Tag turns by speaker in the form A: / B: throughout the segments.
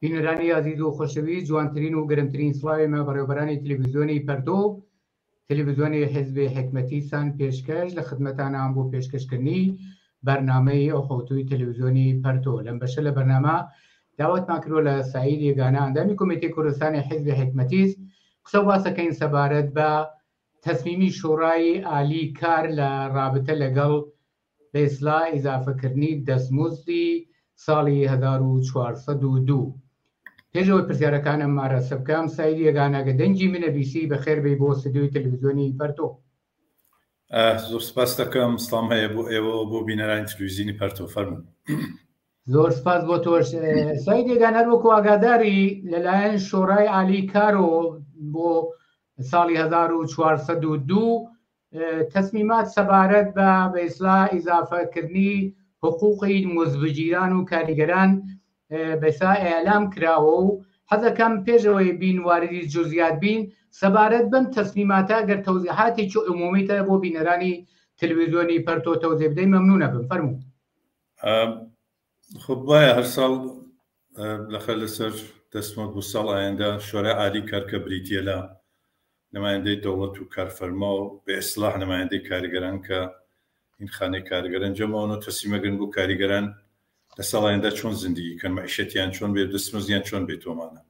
A: بینەرانی عزیز و خۆشەویست، جوانترین و گەرمترین سڵاوێمە بەڕێوەبەرانی تەلەڤیزیۆنی پەرتۆ، تەلەڤیزیۆنی حیزبی حکمەتیسان پێشکەش لە خدمەتانان بۆ پێشکەشکردنی بەرنامەی ئەو خەوتووی تەلەڤیزیۆنی پەرتۆ. لەم بەشە لە بەرنامە داوەتمان کردووە لە سعید یێگانە ئەندامی کۆمیتەی کوردستانی حیزبی حکمەتیس قسە و باسەکەین سەبارەت بە تەسمیمی شۆڕای عالی کار لە رابطە لەگەڵ بە ئیسلاح ئیزافەکردنی دەستمزدی ساڵی 1402. پێشەوەی پرسیارەکانم مارەسە بکەم، سعید یێگانە گەدەنگی منە بیسی بەخێربێی بۆ ستودیۆی تەلەڤیزیۆنی پەرتۆ.
B: زۆر سپاس دەکەم. سڵام هەیە بۆ ئێوە بۆ بینەرانی تەلەڤیزیۆنی پەرتۆ. فەرموون.
A: زۆر سپاس بۆ تۆش. سعید یێگانە وەکو ئاگاداری لەلایەن شۆڕای عالی کارۆ بۆ ساڵی 1402 تەسمیمات سەبارەت بە ئیسلاح ئیزافەکردنی حقوقی مزدوجیران و کاریگەران بەسا ئێعلام کراوە و حەزەکەم پێشەوەی بین واردی جزئیات بین سەبارەت بەم تەسمیماتە گەر تەوزیحاتێکی عمومیتە بۆ بینەرانی تەلەڤیزیۆنی پەرتۆ تەوزیع بدەین مەمنونە بم. فەرموو.
B: خب وایە هەر ساڵ لەخەر لەسەر دەستمزد بۆ ساڵ ئایندا شۆڕای عالی کار کە بریتیە لە نمایندەی دەوڵەت و کارفەرما و بە ئیسلاح نمایندەی کاریگەران کە این خانەی کاریگەران جەماوەنەوە تەسمیمەگرن بۆ کاریگەران لە ساڵایەندا چۆن زیندگی کەن، مەعیشەتیان چۆن بێت، دەستمزدیان چۆن بێت تۆمانە.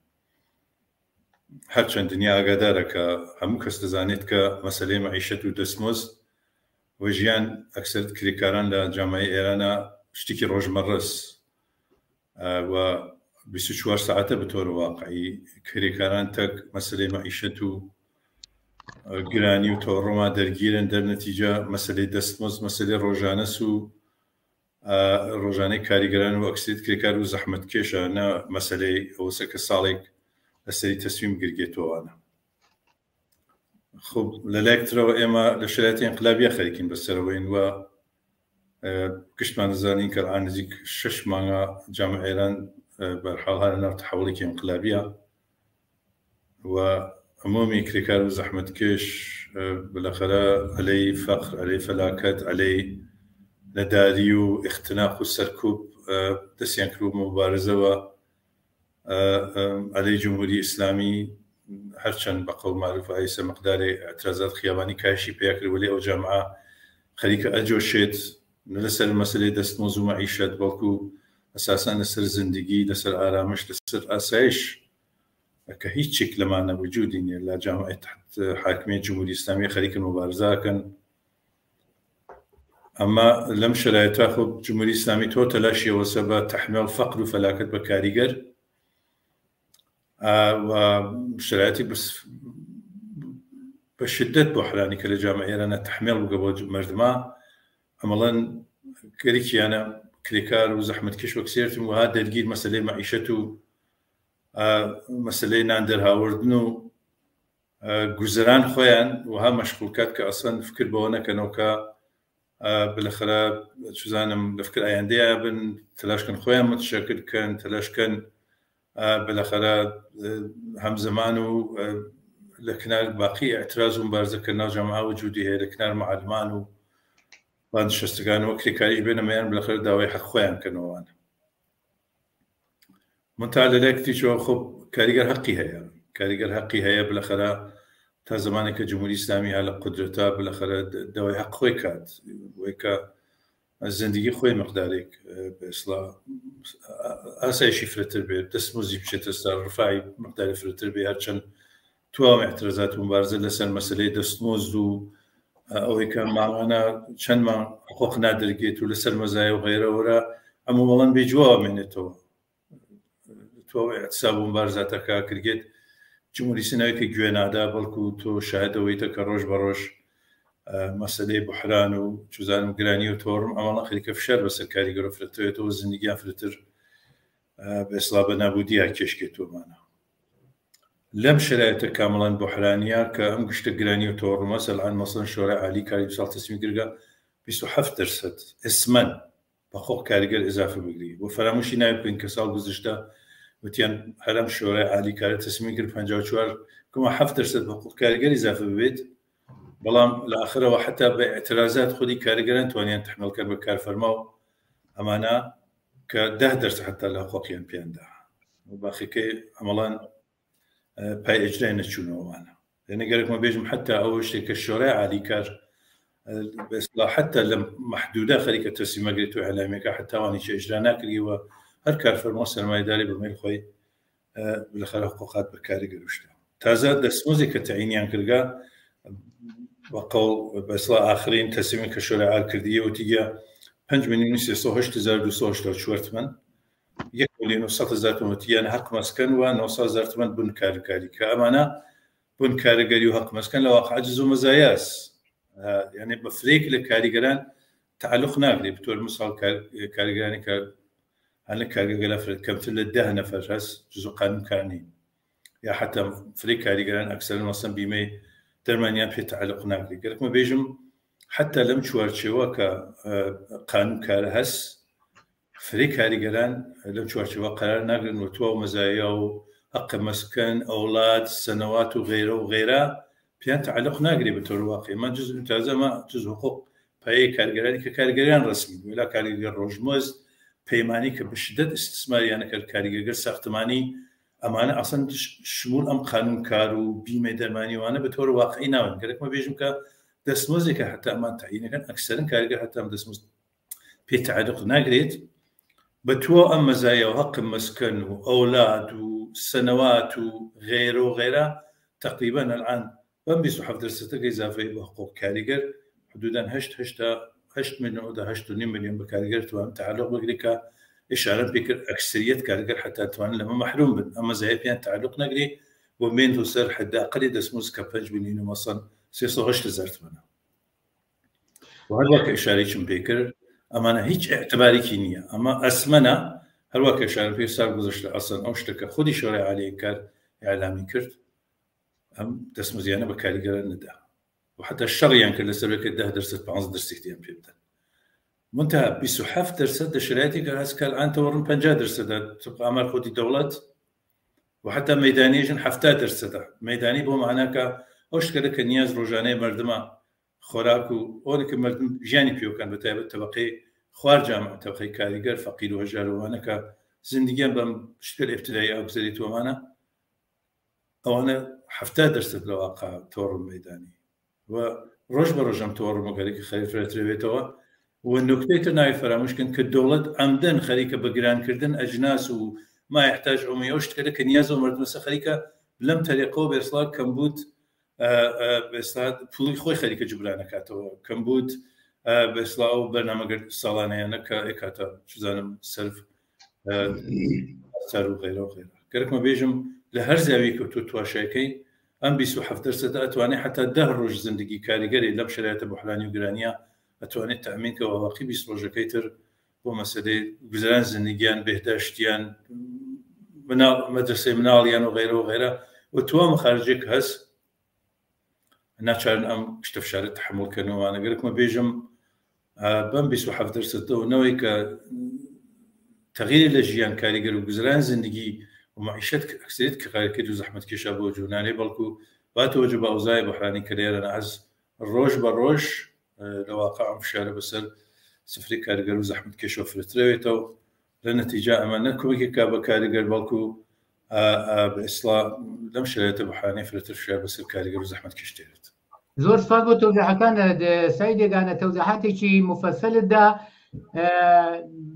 B: هەرچەند دنیا ئاگادارە کە هەموو کەس دەزانێت کە مەسەلەی مەعیشەت و دەستمزد و ژیان ئەکسەر کریکاران لە جامعەی ئێرانە شتێکی ڕۆژمەڕەس و 24 ساعتە بەطور واقعی کریکاران تەک مەسەلەی مەعیشەت و گرانی و تۆڕۆما دەرگیرن، دەرنەتیجە مەسەلەی دەستمزد مەسەلەی ڕۆژانەس و ڕۆژانەی کاریگەران و ئەکسیت کریکار و زەحمەتکێشە، نە مەسەلەی ئەوەسە کە ساڵێک لەسەری تەسویم گرگێتەوەوانە. خب لەلایەکترەوە ئێمە لە شرایەتی ئینقلابیە خەریکین بەسەرەوەین و گشتمان دەزانین کە نزیک 6 مانگە جامعە ئێران بەرحاڵ هەرە ناو تەحوڵێکی ئینقلابیە و عمومی کریکار و زەحمەتکێش بالاخەرە عەلەی فەقر، عەلەی فەلاکەت، عەلەی نەداری و اختناق و سەرکوب دەستیان کرد و مبارزەوە عەلەی جمهوری ئیسلامی هەرچەند بە قەول معروفە هەیسە مەقدارێ ئەترازات خیابانی کاشی پێیا کرد، وەلی ئەو جامعە خەریکە ئەجۆشێت لەسەر مەسەلەی دەستمزد و مەعیشەت، بەڵکو ئەساساً لەسەر زیندگی، لەسەر ئارامش، لەسەر ئاسایش کە هیچێک لەمانە وجودی نیە لە جامعەی تحت حاکمیەت جمهوری ئیسلامی خەریکن مبارزەکەن. ئەمە لەم شرایەتە خۆ جمهوری ئیسلامی تۆ تەلاشیەوە سە بە تەحمیل فەقر و فەلاکەت بە کاریگەر و شرایەتی بە شدت بۆ حرانی کە لە جامعە ئێرانە تەحمیل بووگە بۆ مردمە ئەمەڵەن گەریکیانە کریکار و زەحمەتکێش وەک سێرتم وها دەرگیر مەسەلەی مەعیشەت و مەسەلەی نان دەرهاوردن و گوزەران خۆیان وها مەشغوڵکات کە ئەسڵەن فکر بەوە نەکەنەوە کە بالاخره چزانم لە فکر ئایندەیە بن، تەلاشکن خۆیان متشەکل بکەن، تەلاشکەن بالاخره هەمزەمان و لە کنار باقی ئەعتراز و مبارزەکە ناو جامعە وجودی هەیە، لە کنار معلمان و بانشەستگانەوە کریکاریش بێنەمەیان بالاخره داوای حەق خۆیان کەنەوەوانە. منتها لەلایەکتیشەوە خۆ کاریگەر حەقی هەیە، کاریگەر حەقی هەیە بالاخره تا زمانێک کە جمهوری ئیسلامی هە لە قودرەتە بالاخره داوای حەق خۆی کات، وەی کە زیندگی خۆی مەقدارێک بە ئیسلاح ئاسایشی فرەتر بێت، دەستمزدی بچێتە سەر ڕفاعی مەقداری فرەتر بێ، هەرچەند تواو ئەعترازات و مبارزە لەسەر مەسەلەی دەستمزد و ئەوەی کە ماوانە چەند مانگ حقوق نادەرگێت و لەسەر مەزایە و غەیرەوەرە ئەموو وەڵەن بێجواب مێنێتەوە، تواو ئیعتیساب و مبارزاتەکە کردێت جمهوری سناوی گوێ نادا، بەڵکو تۆ شاهدەوەیتە کە ڕۆژ بە ڕۆژ مەسەلەی بحران و چوزانم گرانی و تۆڕم ئەمەڵە خەریکە فشار بەسەر کاریگەرە فرەتەوێتەوە، زیندگیان فرەتر بە ئیسلاح بە نابودیە کێشکێتەوەمانە. لەم شرایەتە کامەڵەن بحرانیە کە ئەم گشتە گرانی و تۆڕمە سەلعان مەسەڵەن شۆڕای عالی کاری ساڵ تەسمی گرگە 27% ئسمەن بە خۆ کاریگەر ئیزافە بگری بۆ فەراموشی ناوی بکەین کە ساڵ گوزشتە وتیان هەرم شۆڕای عالی کاری تەسمی کرد 54.7% بە کاریگەر ئیزافە ببێت، بەڵام لە ئاخرەوە حتا بە ئەترازات خودی کاریگەران توانیان تەحمیلکە بە کارفەرما و ئەمانە کە 10% حتا لە حقوقیان پێیاندا. و باقیکەی ئەمەڵان پای ئەجرای نەچوونەوەوانە لەنە گەرەکمە بێژم حتا ئەوە شتێک کە شۆرای عالیکار بەسڵا حتا لە محدودە خەریکە تەسلیمەگرێت و ئەعلامێکە حتاوانیی ئەجرا ناکردیوە هەر کارفەرما سەرمایه‌داری بەمێل خۆی بالاخره حقوقات بە کاریگەر وشتە تازە دەستمۆزێک کە تەعینیان کردگا بەقەڵ بەسڵا ئاخرین تەسلیمی کە شۆرای عال کردیە وتیگە 5,384 تومەن 1,100,000 تومەتیان حق مەسکەن و 900,000 تومەن بوون کارگاری کە ئەمانە بوون کارگەری و حق مەسکەن لە واقع عجز و مەزایاس یعنی بە فرێک لە کاریگەران تعلق ناگرێت بتۆر مثال کارگەرانی کە هەنە کارگەرە کەمتر لە 10 نەفەر هەست جزء قانونکانی یا حتا فرێک کاریگەران ئەکسەر مەسەن بیمەی دەرمانیان پێ تعلق ناگرێت گەرەکمە بێژم حتا لەم چوارچێوە کە قانونکارە هەست فرێک کاریگەران لەم چوارچێوە قەرار ناگرن و تۆ مەزایە و حق مەسکەن ئەوڵات سەنەوات و غیرە و غیرە پێیان تعلق ناگرێت بە تۆر واقعی من جز تازەمە جز حقوق پایەی کارگەرانی کە کارگەریان ڕسمی ولا کارگەر ڕۆژمەزد پەیمانی کە بە شدت استثماریانە کرد کاریگەر ساختمانی ئەمانە ئەسەن شمول ئەم قانونکار و بیمەی دەرمانیوانە بە تۆر واقعی ناون گەرەکمە بێژم کە دەستمۆزێکە حتا ئەمان تعینەکەن ئەکسەرن کارگەر حتا ئەم دەستمۆز پێ تعلق ناگرێت بە تۆ ئەم مەزایە و حق مەسکەن و ئەولاد و سەنەوات و غیرە و غیرە تقریبا الآن بەم 27% ئیزافەی بە حقوق کاریگەر حدوداً 8 ملیۆن و 8.5 ملیۆن بە کارگەر توان تعلق بگرێت کە ئشارەم پێ کرد ئەکسریەت کارگەر حتا توانن لەمە مەحروم بن ئەم مەزایە پێیان تعلق نەگرێت بۆ مێن و سەر حداقلی دەستمۆز کە 5 ملیۆن و مەسەن 380,000 تومەنە وهەروەکە ئشارەیەکم پێ کرد ئەمانە هیچ اعتبارێکی نییە ئەمە ئەسمەنە هەروەکە ئشارەم پێ ساڵ گوزەشتە ئەسەن ئەو شتەکە خودی شۆرای عالی کار ئیعلامی کرد ئەم دەستمۆزیانە بە کاریگەران نەدا وحتى الشريان كل سبب 10% 15% پێ بدەن منتها 27% دەشرایەتی کە هەست کە الآن تەوەڕن 50% طبق ئامار خودی دەوڵەت وحتى مەیدانیەژن 70% مەیدانی بۆ معناکە ئەو شتەکە کە نیاز ڕۆژانەی مردمە خۆراک و ئەوەی مردم ژیانی پێوەکان بە تایبەت تەبەقەی خوارجامە تەبەقەی کاریگەر فەقیر و هەژارەوانە کە زیندگیان بەم شتێک ابتدایی ئەوگزەری تۆمانە ئەوانە 70% لە واقع تۆڕ مەیدانی و ڕۆژ بە ڕۆژەم تۆڕمەگەرێکی خەریفرەترێتەوە و نکتەی تر ناوی فەراموشکن کە دەوڵەت ئەمدەن خەریکە بە گرانکردن ئەجناس و ما يحتاج ئەومە ئەو شتەکە کە نیاز و مردمەسە خەریکە لەم تەریقەوە بێسڵا کەمبوت بێسڵا پوڵی خۆی خەریکە جبرانەکاتەوە کەمبوت بێسڵا و بەرنامەگەر ساڵانەیانە کە ئێکاتە چزانم سەرف سەر و غیرە و غیرە گەرەکمە بێژم لە هەر زاویە کە تۆ تواشایەکەی ئەم 27% ئەتوانێت حتا 10 ڕۆژ زندگی کاریگەری لەم شرایطە بوحرانی و گرانیە ئەتوانێت تەمین کە واقعی 20 ڕۆژەکەی تر بۆ مەسەلەی گوزاران زندگیان بێهداشتیان مەدرسەی مناڵیان و غیرە و غیرە و تووە مخارجێک هەست ناچارن ئەم شتە فشارە تحملکردنەوەوانە گەرەکمە بێژم بەم 27% نەوەی کە تەغییری لە ژیان کاریگەر و گوزاران زندگی ومعيشتك أكثريت كقاركيد وزحمة كيشا بوجوناني بلكو باتوجب أوزاي بحراني كريرا عز الروج بالروج لواقع مشارة بسر سفري كارجر وزحمة كيشا فرتريتو لنتيجة أمانة كوميكي كابا كارجر بلكو بإصلاح لم شريته بحراني فرتر شار بسر كارجر وزحمة كيشتيرت
A: زور سپاس بۆ تەوزیحەکانت سەیدێگانە تەوزیحاتێکی مفەسەلت دا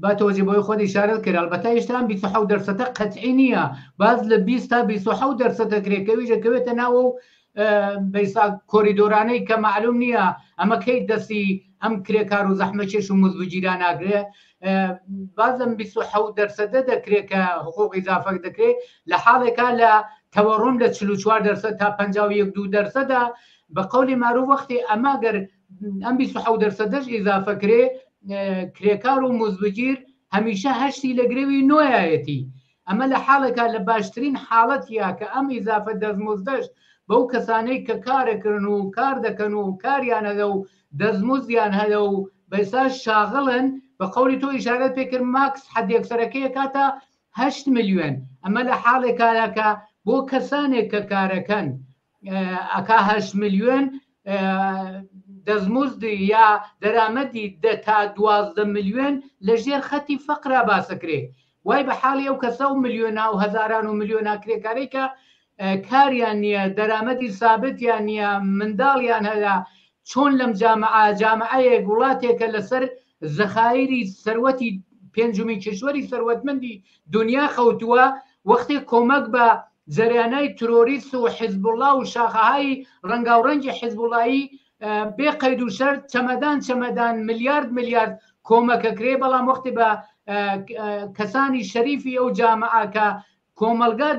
A: با تۆزی بۆی خۆی ئیشارەت کرد ئەلبەتە هێشتا 27% قەتعی نییە باز لە 20 تا 27% کرێکەویش دەکەوێتە ناوە و کۆریدۆرانەی کە معلوم نییە ئەمە کەی دەستی ئەم کرێکار و زەحمەکێش و مزبوجیران ناگرێ بازم 27% دەکرێت کە حقوق ئیزافە دەکرێت لە حاڵێکا لە تەوەڕوون لە 44% تا 51% بە قەولی معروف وەختی ئەمە گەر ئەم 27% ئیزافە کرێ کرێکار و مزبگیر هەمیشە هەشتی لە گرێوی نۆیەتی ئەمە لە حاڵێکە لە باشترین حاڵەتە کە ئەم ئیزافە دەستمزدەش بەو کەسانەی کە کارەکردن و کار دەکەن و کاریان هەدە و دەستمزدیان هەدە و بەسا شاغڵن بە قەولی تۆ ئیشارەت پێکرد ماکس حەدێکسەرەکەی کاتە 8 ملیۆن ئەمە لە حاڵێکە بۆ کەسانێک کە کارەکەن ئەکا 8 ملیۆن دەستمزدی یا دەرامەدی 10 تا 12 ملیۆن لە ژێر خەتی فەقرا باسەکرێ وای بە حاڵی ئەو کەسە و ملیۆنا و هەزاران و ملیۆنا کرێکارەی کە کاریان نییە، دەرامەتی سابتیان نییە، منداڵیان هەیە، چۆن لەم جامعەیەک وڵاتێکە لەسەر زەخایری سەروەتی پێنجمی کشوەری سەروەتمەندی دنیا خەوتووە، وەختی کۆمەک بە جەریانای ترۆریست و حیزب الله و شاخەهای ڕەنگاوڕەنگی حیزب اللهی بێ قەید و شەرت چەمەدان ملیارد کۆمەکە کرێ، بەڵام وەختی بە کەسانی شەریفی ئەو جامعە کە کۆمەلگا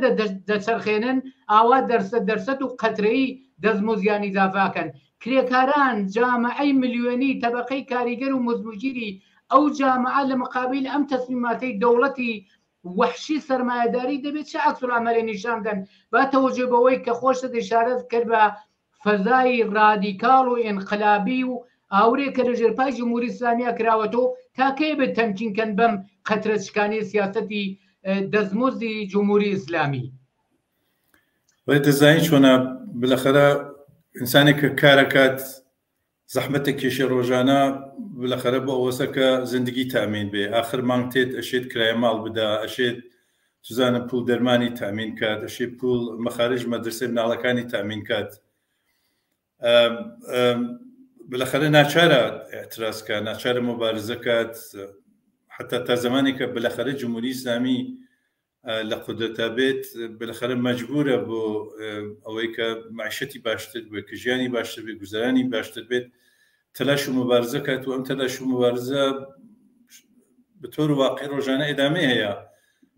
A: دەچەرخێنن ئاوا دەرسەد و قەترەی دەستمزیانی ئیزافاکەن. کرێکاران جامعەی ملیۆنی تەبەقەی کاریگەر و مزمجیری ئەو جامعە لە مقابل ئەم تەسمیماتی دەوڵەتی وحشی سەرمایه‌داری دەبێت چه عەکسولعەمەلی نیشاندەن. با تەوەجێ بەوەی کە خۆشت ئیشارەت کرد بە فەزای ڕادیکاڵ و ئینقلابی و ئاورێکە لە ژێرپای جمهوری ئیسلامیە کراوەتەوە تاکەی بێت تەمکینکەن بەم قەترەچکانی سیاسەتی دەستمزدی جمهوری ئیسلامی.
B: دەزانین چۆنە بالاخەرە ئینسانێک کە کارەکات زەحمەتە کێشە ڕۆژانە بالاخەرە بۆ ئەوەسەکە زندگی تامین بێ، آخر مانگ تێت ئەشێت کرایە ماڵ بدا، ئەشێت سوزانە پول دەرمانی تامین کات، ئەشێت پول مەخارج مەدرسە مناڵەکانی تامین کات. بالاخەرە ناچارە ئێعترازکە، ناچارە مبارزە کات، حتا تا زمانێکە بالاخەرە جمهوری ئیسلامی لە قودرەتا بێت بالاخەرە مەجبورە بۆ ئەوەی کە معیشەتی باشتر بێت، کە ژیانی باشتر بێت، گوزارانی باشتر بێت، تەلاش و مبارزە کات و ئەم تەلاش و مبارزە بە تۆر واقعی ڕۆژانە ئێدامە هەیە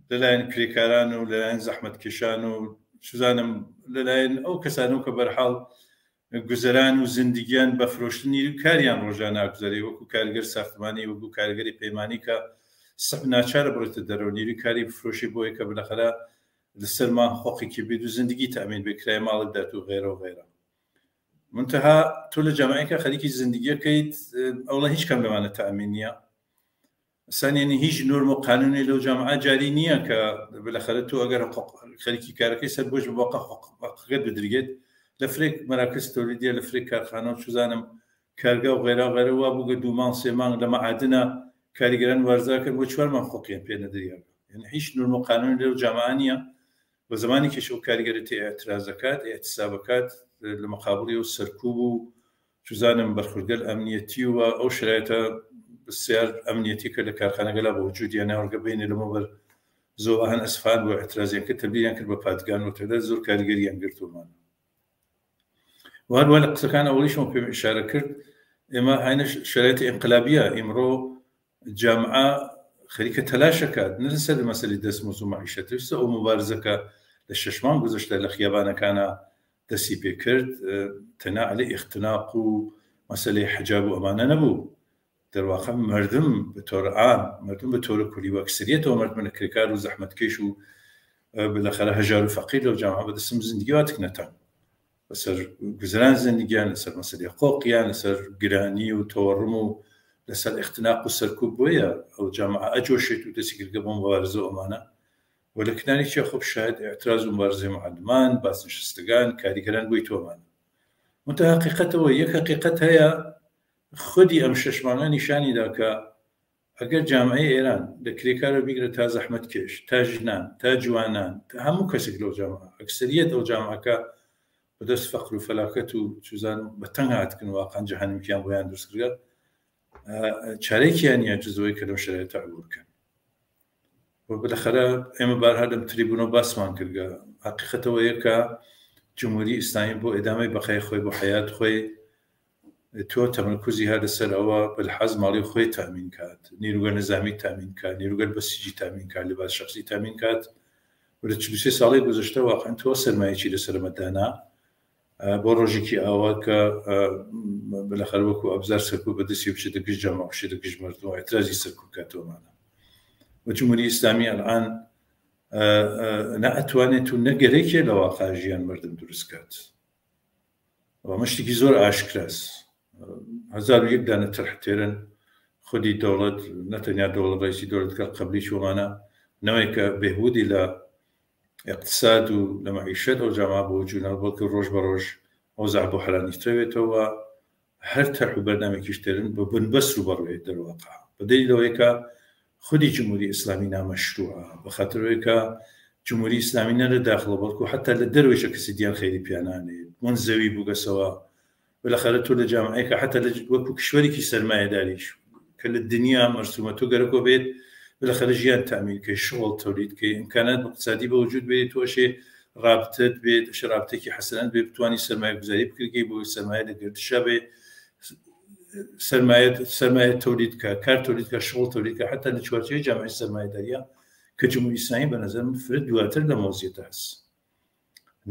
B: لەلایەن کرێکاران و لەلایەن زەحمەتکێشان و سوزانم لەلایەن ئەو کەسانەوە کە بەرحاڵ گوزەران و زندگیان بە فرۆشتنی و کاریان ڕۆژانە گوزاری، وەکو کارگەر ساختمانی، وەکو کارگەری پەیمانی کە سەب ناچارە بڕێتە دەرەوە نیروی کاری بفرۆشی بۆیە کە بالاخەرە لەسەرمان خۆقێکی بێت و زندگی تامین بێ، کرایە ماڵت دات و غێرە و غێرە. منتەها تۆ لە جامعەیەکە خەریکی زندگیەکەیت، ئەوڵە هیچ کەم لەوانە تامین نییە، سانێنی هیچ نۆرم و قانونی لەو جامعە جاری نییە کە بالاخەرە تۆ ئەگەر خەریکی کارەکەی سەر بۆش بواقع حقوقت بدرگێت لە فرێک مەراکز تۆلیدیە، لە فرێک کارخانە و چوزانم کارگا و غێرا و غێرە وا بووگە 2 مانگ 3 مانگ لە مەعادنە کاریگەران وارزاکەن بۆ 4 مانگ خۆقیان پێ نەدرێت. یعنی هیچ نۆرم و قانونی لەو جامعە نییە. بە زمانێکیش ئەو کاریگەرێتی ئێعترازەکات ئێعتسابەکات لە مەقابڵی و سەرکوب و چوزانم بەرخوردگەل ئەمنیەتی و ئەو شرایطە بسیار ئەمنیەتی کە لە کارخانەگەلا بە وجودیان ناوەرگە بینێ لەمەوەبەر زۆر هەن ئەسفان بۆ ئێعترازیان کە تەبدیلیان کرد بە پادگان و تەدا زۆر کاریگەریان گرتومان. وهروە لە قسەکان ئەوڵیشم پێم ئیشارە کرد، ئێمە هاینە شرایطی ئینقلابیە، ئیمڕۆ جامعە خەریکە تەلاشەکات نە لەسەر مەسەلەی دەستمزد و معیشەت، ویستە ئەو مبارزەکە لە 6 مانگ گوزەشتە لە خیابانەکانە دەستی پێ کرد، تەنها عەلەی ئیختناق و مەسەلەی حجاب و ئەمانە نەبوو، دەرواقع مردم بە تۆرە عام، مردم بە تۆرە کولی و ئەکسەریەتەوە مردمە کرێکار و زەحمەتکێش و بالاخەرە هەژار و فەقیر لەو جامعە بەدەستم زندگی واتکنەتەن لەسەر گوزەران زندگیان، لەسەر مەسەلەی حقوقیان، لەسەر گرانی و تۆڕم و لەسەر ئیختناق و سەرکوب. بۆیە ئەو جامعە ئەجۆشێت و دەستی گرگە بۆ مبارزە و ئەمانە و لە کنارێکیە خۆ شاهد ئێعتراز و مبارزەی معلمان، بازنشستگان، کاریگەران بووی تۆمان. منتها حقیقەتەوە یەک حقیقەت هەیە خودی ئەم 6 مانگە نیشانیدا کە ئەگەر جامعەی ئێران لە کرێکارە بیگرە تا زەحمەتکێش، تا ژنان، تا جوانان، تا هەموو کەسێک لەو جامعە، ئەکسەریەت ئەو جامعەکە بەدەست فەقر و فەلاکەت و چوزان بە تەنگ هاتکن واقعاً جەهەنەمکیان بۆیان دروست کردە، چارێکیان نیە جزەوەی کە لەو شرایطە عبور بکەن. بالاخەرە ئێمە بارها لەم تریبونە باسمان کردگە حقیقەتەوە یەکە جمهوری ئیسلامی بۆ ئێدامەی بەقای خۆی بۆ حیات خۆی تۆ تەمەرکوزی هات لەسەر ئەوە بەلحاز ماڵی خۆی تامین کات، نیروگە نەزامی تامین کات، نیروگەل بەسیجی تامین کات، لەباس شخصی تامین کات. و لە 43 ساڵی گوزەشتە واقعاً تۆ سەرمایەکی لەسەرمەدانا بۆ ڕۆژێکی ئاوا کە بالاخەر وەکو ئەبزار سەرکوب بەدەستی بچێتە گشت جامعە و بچێتە گشت مردم و ئێعترازی سەرکوب کاتەوەمانە. و جمهوری ئیسلامی ئەلعان نەئەتوانێت و نەگەرێکێ لە واقع ژیان مردم دروست کات. ئەوە شتێکی زۆر ئاشکراست. 1001 دانە تەرح تێرن خودی دەوڵەت، نەتەنیا دەوڵەت ڕئیسی دەوڵەتگەر قەبلی چۆمانە نەوەی کە بێهودی لە اقتصاد و لە معیشەت ئەو جامعە بۆ وجودنا بەڵکە ڕۆژ بە ڕۆژ ئەوزاع بۆ حەرانیترەوێتەوە، هەر تەرح و بەرنامێکیش تێرن بە بنبەست و بەڕوێت دەرواقع بەدەلیلەوەی کە خودی جمهوری ئیسلامی نامەشروعە بەخاطرەوەی کە جمهوری ئیسلامی نە لە داخڵە بەڵکو حتا لە دەروێشە کەسی دیان خەیری پیانانێت من زەوی بووگەسەوە بالاخره تۆ لە جامعەیەکە حتا وەکو کشوەرێکی سەرمایەداریش کە لە دنیا مەرسومە تۆ گەرەکۆ بێت بالاخره ژیان تامینکەی شغڵ تۆلیدکەی ئیمکانات اقتصادی بە وجود بێت تۆشێ رابطت بێت شرابتێکی حەسەنەت بێت بتوانی سەرمایە گوزاری بکرێت بۆ سەرمایە لە گردشە بێ سەرمایە تۆلیدکە کار تۆلیدکە شغڵ تۆلیدکە حتا لە چوارچێوەی جامعەی سەرمایەداریە کە جمهوری ئیسلامی بە نەزەرم فرد دواتر لە مۆزیەتە هەست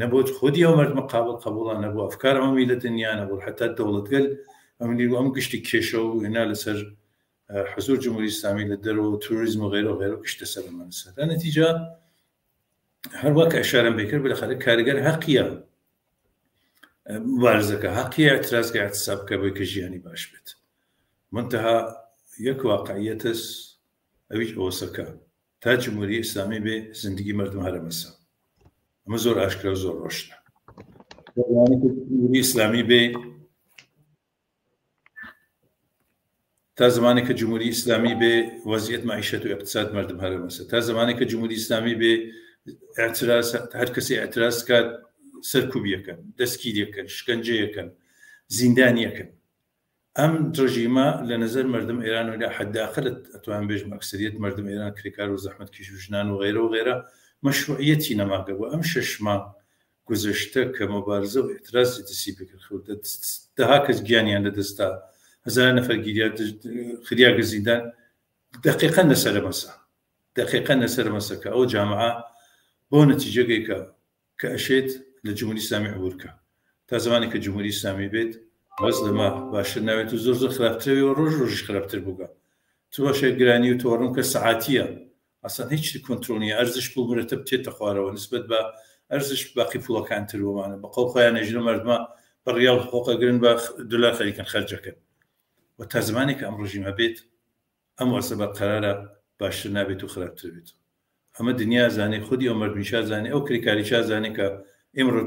B: نەبوت خودی ئەو مەرد مقابل قبوڵان نەبوو ئەفکار ئەمە میلەتە دنیا نەبوو حتا دەوڵەتگەل ئەم گشتی کێشە و هێنا لەسەر حضور جمهوری ئیسلامی لە دەرەوە توریزم و غیرە و غیرە و گشتە سەر ئەمە لەسەر لە نەتیجە هەروە کە ئەشارەم بێکرد بالاخره کارگەر حەقیە مبارزەکە حەقیە اعتراضکە اعتصاب بکە بۆی کە ژیانی باش بێت منتەها یەک واقعیەتەس ئەویش ئەوەسەکە تا جمهوری ئیسلامی بێ زندگی مردم هەرەمەسە ئەمە زۆر ئاشکرا و زۆر ڕۆشنە جمهوری ئیسلامی بێ تا زمانی که جمهوری اسلامی به وضعیت معیشت و اقتصاد مردم هەرەمەسە تا زمانی که جمهوری اسلامی به اعتراض هر کسی اعتراض کرد سەرکوبی یەکەن دەستگیری یەکەن شکنجە یەکەن زیندانی یەکەن ئەم ڕژیمە لە نظر مردم ئێران و لە حداقل ئەتوان بێژم ئەکسەریەت مردم ئێران کرێکار و زەحمەتکێش و ژنان و غیرە و غیرە مەشروعیەتی نەماگە بوو ئەم 6 مانگ گوزەشتە کە مەبارزە و اعتراضی دەستی پێکرد دەها کەس گیانیان لەدەستا هزار نفر خرياق زیندان دقیقا نسر مسا كأو جامعة بو نتيجة كأشيت للجمهوري الإسلامي عبوركا تا زماني كجمهوري الإسلامي بيت وزلما باشر ناويت وزور خلافتر وروج خلافتر بوغا تو باشر قراني وتورم كساعاتية أصلا هيش كنترولني أرزش بو مرتب تيتخواره ونسبة با أرزش باقي فولا كانتر ومعنى بقول خويا نجلو مردما بالريال حقوق قرن با دولار خليكن خرجكن وتا زمانی که ئەم ڕژیمە بێت ئەم وەرسەبە قەرارە باشتر نابێت و خراپتر بێت ئەمە دنیا زانێ خودی ئەو مەردمیشا زانێ ئەو کریکاریشا زانێ کە ئێمڕۆ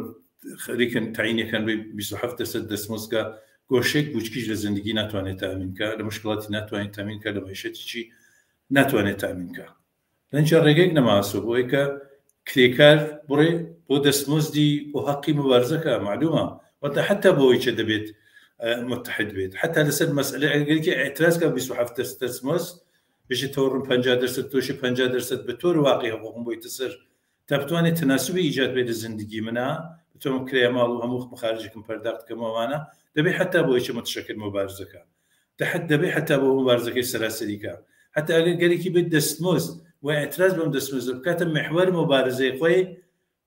B: خەریکن تعینەکەن بێ 27% دەستمزدکە گۆشێک بچکیش لە زندگی ناتوانێت تامینکە لە مشکڵاتی ناتوانێت تامینکە لە مەعیشەتیی ناتوانێت تامینکە لەنجا ڕێگەیەک نەماسۆ بۆی کە کرێکار بڕێ بۆ دەستمزدی بۆ حەقی مبارزەکە معلومە وەتا حتا بۆی چە دەبێت متحد بيت حتى لسد مسألة اعتراض كان بيسو حفت تسمس بيجي تورم 50% توشي 50% بتور واقعي حقوقهم بيتصر تبتواني تناسبي إيجاد بين الزندگي منها بتوم كريا مال وهموخ مخارجكم برداقت كموانا دبي حتى بويش متشكل مبارزة كان تحت دبي حتى بو مبارزة كي سلاسلي كان حتى قال كي بدستموز واعتراض بمدستموز بكاتب محور مبارزة خوي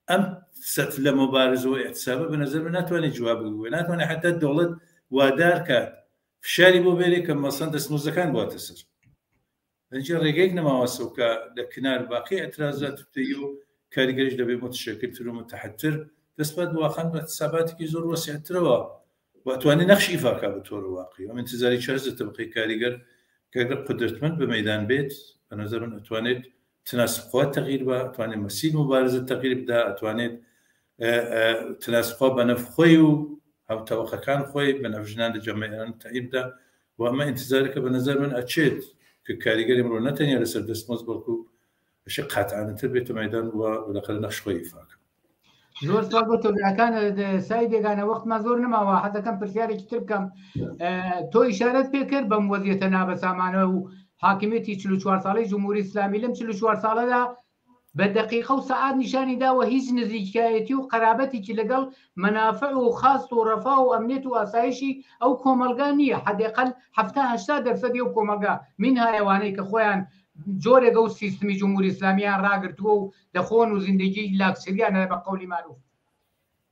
B: أم ست لمبارزة واعتصاب بنظر ناتواني جواب ناتواني حتى الدولة وادار كات فشاري بو بيري كما صند اسموزا كان بو تسر نجي ريقيق نماواسوكا لكنار باقي اعتراضات تيو كاريجريج دبي متشكل ترو متحتر تثبت واخن حساباتك زور وسع تروا واتواني نقش افاكا بطور واقعي ومن انتظاري شرز تبقي كاريجر قدرتمند بميدان بيت بنظر من اتوانيت تناسب قوات تغيير با اتواني مسيل مبارزة تغيير بدا اتوانيت تناسب قوات بنفخوي أو توقع كان خوي من أفجنان الجماعة تعيبدا وأما انتظارك بنظر من أتشيت ككاريجري مرة نتنيا لسر دسموز بركو شقات عن تربية ميدان ولقد نقش خوي فاك
A: زور صعبته كان سايدي كان وقت ما زورنا ما واحد كان برسياري كتب كم تو إشارات بكر بموضيعنا بس أمانه حاكميتي 44 سالة جمهوري إسلامي لم 44 سالة دا بدقيقة وساعات نشاني دا وهيج نزيكايتي وقرابتي كي لقل منافع وخاص ورفاه وأمنية وأسايشي أو كومالغانية حد أقل حفتها 80% يو كومالغا منها يواني كخوان جوري قو سيستمي جمهوري إسلاميان راقرتو دخون وزندگي لاكسريان هذا بقولي معروف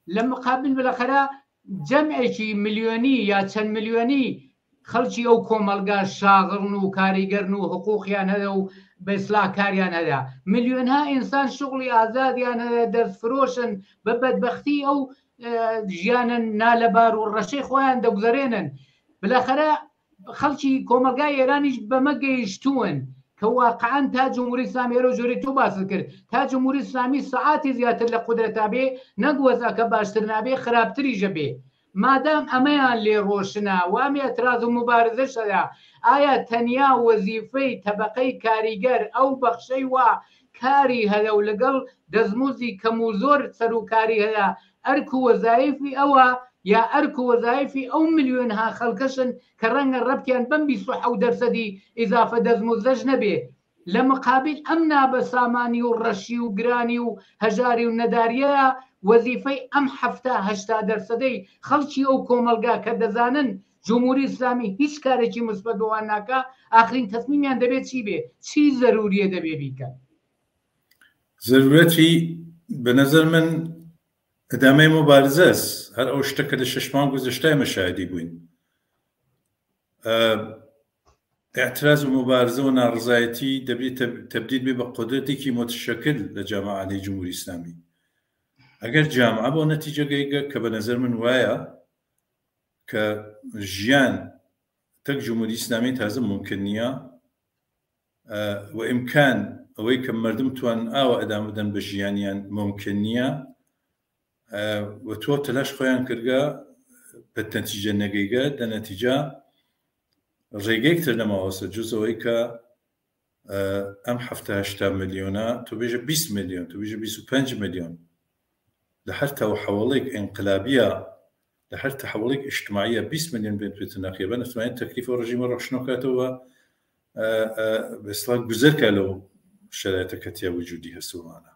A: لما قابل بالأخرى جمعي مليوني يا 10 مليوني خلشي أو كومالغا شاغرن وكاريگرن وحقوقيان هذا بإصلاح كاريان هذا مليونها إنسان شغلي آزاديان هذا درس فروشن ببدبختي أو جيانا نالبار والرشي خوان دقزرينا بالأخرى خلشي كومالغا إيراني بمجيشتون كواقعا تا جمهوري إسلامي رو جوريتو باسكر تا جمهوري إسلامي ساعات زيادة لقدرة به نقوز أكباشترنا به خرابتري جبه مادام ئەمەیان لێ ڕۆشنە وام ئەتراز و مبارزەشەدا ئایا تەنیا وەزیفەی تەبەقەی کاریگەر ئەو بەخشەی وا کاری هەیە و لەگەڵ دەستموزی کەم و زۆر سەرکاری هەیە ئەرک و وەزایفی ئەوە یا ئەرک و وەزایفی ئەو ملیۆنها خەڵکەشن کە ڕەنگە ڕەبتیان بەم 27% ئیزافە دەستموزەش نەبێ لە مقابل ئەم نابەسامانی و ڕەشی و گرانی و هەژاری و نەداریە وەزیفەی ئەم 70% خەڵکی ئەو کۆمەلگا کە دەزانن جمهوری ئیسلامی هیچ کارێکی مثبت بۆوان ناکە ئاخرین تەسمیمیان دەبێت چی بێ چی زەروریە دەبێ بیکەن
B: ضرورەتی بە نەزەر من ئەدامەی مبارزەس هەر ئەو شتەکە لە 6 مانگ گوزەشتای مەشاهدی بووین اعتراض و مبارزە و ناڕزایەتی دەبێت تبدیل بێ بە قدرەتێکی متشکل لە جامعەی جمهوری ئیسلامی ئەگەر جامعە بۆ نەتیجە گەیگە کە بە نەزەر من وایە کە ژیان تەک جمهوری ئیسلامی تازە ممکن نییە و ئیمکان ئەوەی کە مردم توان ئاوە ئەدام بدەن بە ژیانیان ممکن نییە و تۆ تەلاش خۆیان کردگە بە نەتیجە نەگەیگە دە نەتیجە ڕێگەیەکتر نەماوەسە جزەوەی کە ئەم 70 ملیۆنە تۆ بێژە 20 ملیۆن تو بێژە 25 ملیۆن لە هەر تەحوڵێک ئینقلابیە لە هەر تەحوڵێک اجتماعیە 20 ملیۆن بێت ناقیبە نەتوانێت تەکلیف و ڕژیمە ڕۆشنەکاتەوە بەسڵات گوزەرکە لەو شرایطەکە تیا وجودی هەسووانە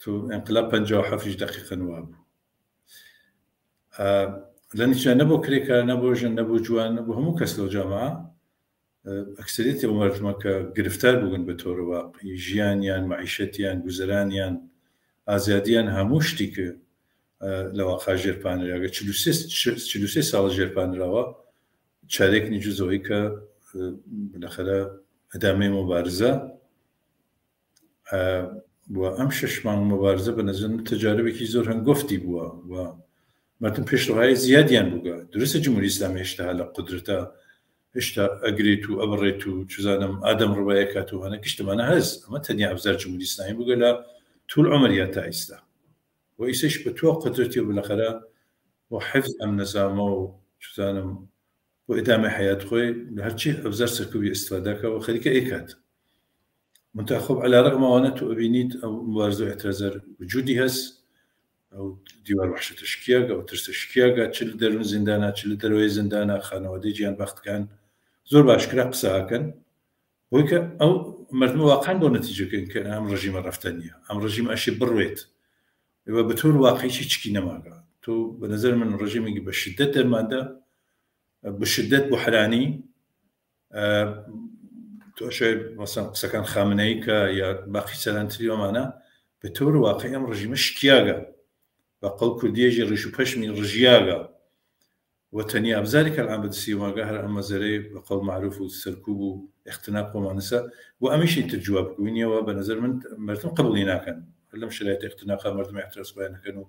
B: تو ئینقلاب 57 دقیقە نوا بوو لە نیچە نەبوو کرێکە نەبوو ژن نەبوو جوان نەبوو هەموو کەس لەو جامعە ئەکسەریەتی ئەو مردمە کە گرفتار بوون بە تۆڕە واقعی ژیانیان معیشەتیان گوزەرانیان ئازادیان هەموو شتی کە لەوە ژێرپانراگە 43 ساڵ ژێرپانراوە چارێکنی جزەوەی کە بالاخره ئەدامەی مبارزە و ئەم 6 مانگ مبارزە بە نەزەر تەجاربێکی زۆر هەنگۆفتی بووە و مردم پێشڕەوایی زیادیان بووگە درستە جمهوری ئیسلامی هێشتا هەلە قدرەتە هێشتا ئەگرێت و ئەبڕێت و چزانم ئادەم ڕوایە کات و هەنە کشتمانە هەز ئەمە تەنیا ئەبزار جمهوری ئیسلامی بووگە لە توول عمریا تا ئێستا و ئیسەش بە تۆ قدرەتی و بالاخره و حفظ ئەم نەزامە و چزانم بۆ ئیدامە حیات خۆی لە هەرچی ئەبزار سەرکوبی ئیستفادەکە و خەریکە ئێکات منتخب على رغم وانت أبينيت أو مبارزة اعتراض وجودي هز أو ديوار وحشة تشكياق أو ترس تشكياق تشل درون زندانة تشل دروي زندانة خانوادي جيان بخت كان زور باشكرا قساها كان وهيك أو مرد واقعا بو نتيجة كان أم رجيم الرفتانية أم رجيم أشي برويت يبقى بتور واقعي شي تشكي نماغا تو بنظر من الرجيم يجي بشدة المادة بشدة بحراني تو شاید مثلا سکان خامنه‌ای که یا باقی سلانتری و معنا به طور واقعی هم رژیم شکیاگا و قل کردیه ریشو پشمی رژیاگا و تنی ابزاری که الان بدسی واقع هر اما زری به قول معروف و سرکوب و اختناق و مانسا و امیش این تجواب کنیه و به نظر من مردم قبولی نکن هلم شرایط اختناق مردم اعتراض بیان کن و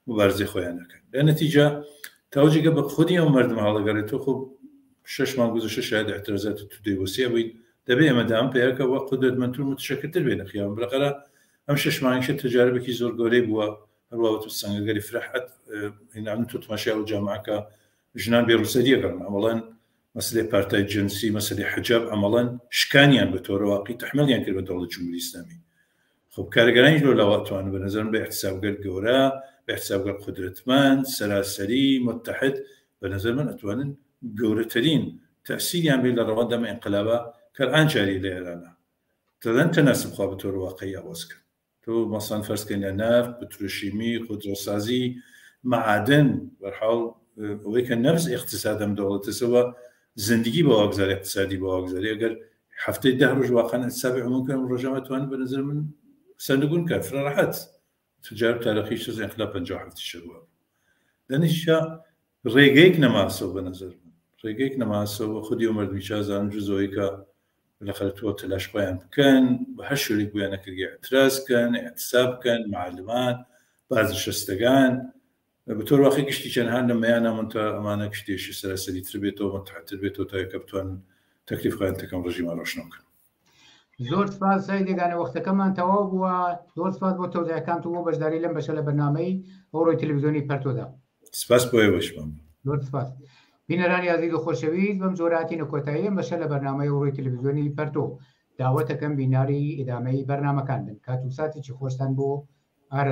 B: مبارزه خویان کن در نتیجه توجه به خودی هم مردم حالا گره تو خوب 6 ماه گذشته شاید اعتراضات تو دیوسی بود دەبێ ئەمەدام پێیەکەوە قدرەتمەندتر متشەکلتر بێنە خیان بەقەرە ئەم 6 مانگشە تجاربێکی زۆر گەورەی بووە هەروەها تو سەنگەگەری فرەحەت هیناون تو تماشا و جامعەکە ژنان بێڕوسەریەکەن ئەمەڵەن مەسلەی پارتای جنسی مەسلەی حجاب ئەمەڵەن شکانیان بە تۆڕە واقعی تەحمیلیان کرد بە دەوڵەت جمهوری ئیسلامی خۆ کارگەرانی لۆ لاواتوان بە نەزەرم بە احتسابگەر گەورە بە احتسابگەر قدرەتمەند سەراسەری متحد بە نەزەر من ئەتوانن گەورەترین تەسیریان بێت لە ڕەوەندەمە ئینقلابە كالآن جاري لإعلانه تلن تناسب خواب بطور واقعي أوسك تو مثلا فرض كان نفط بتروشيمي خودروسازي معادن برحال ويكن نفس اقتصاد هم دولة سوا زندگی بواگذاری اقتصادی بواگذاری اگر هفته 10 روز واقعا السابع ممكن مراجعه وان بنظر من صندوقون كافر راحت تجارب تاريخي شز انقلاب 57 شباب دانشا ريگيك نماسو بنظر ريگيك نماسو خودي عمر میچازان جزويكا بالاخره تو تلاش خویان بکن به هر شوری بویانه که اعتراض کن اعتصاب کن معلمان بازنشستگان به طور واقعی کشتی چند هر نمیانه منتها امانه کشتیش سراسری تربیتو متحد تربیتو تا یکبتوان تکلیف خویان تکم رژیم روشن کن
A: زۆر سپاس سەیدێکانە وەختەکەمان تەواو بووە زۆر سپاس بۆ تۆزیەکان و بۆ بەشداری لەم بەشە لە بەرنامەی ئەوڕۆی تەلەڤیزیۆنی پەرتۆدا
B: سپاس بۆ ئێوەشمان.
A: زۆر سپاس. بینەرانی عزیز و خۆشەویست، بەم جۆراتینە کۆتاییەم بەشە لە بەرنامەی ڕووی تەلەڤیزیۆنی پەرتۆ. داوەتەکەم بیناری ئیدامەی بەرنامەکان بن. کات و ساتێکی خۆشتان بۆ ئارەزوو.